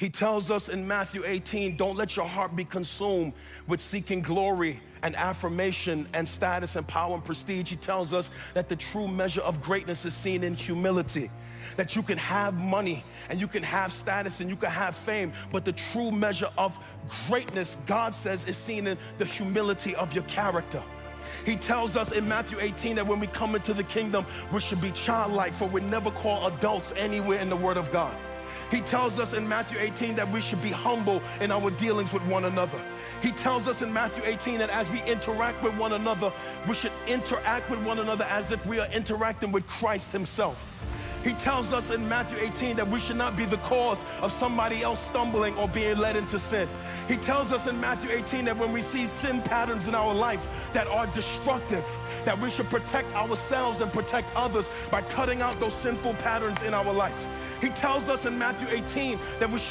He tells us in Matthew 18, don't let your heart be consumed with seeking glory and affirmation and status and power and prestige. He tells us that the true measure of greatness is seen in humility. That you can have money and you can have status and you can have fame, but the true measure of greatness, God says, is seen in the humility of your character. He tells us in Matthew 18 that when we come into the kingdom, we should be childlike, for we're never called adults anywhere in the Word of God. He tells us in Matthew 18 that we should be humble in our dealings with one another. He tells us in Matthew 18 that as we interact with one another, we should interact with one another as if we are interacting with Christ himself. He tells us in Matthew 18 that we should not be the cause of somebody else stumbling or being led into sin. He tells us in Matthew 18 that when we see sin patterns in our life that are destructive, that we should protect ourselves and protect others by cutting out those sinful patterns in our life. He tells us in Matthew 18 that we should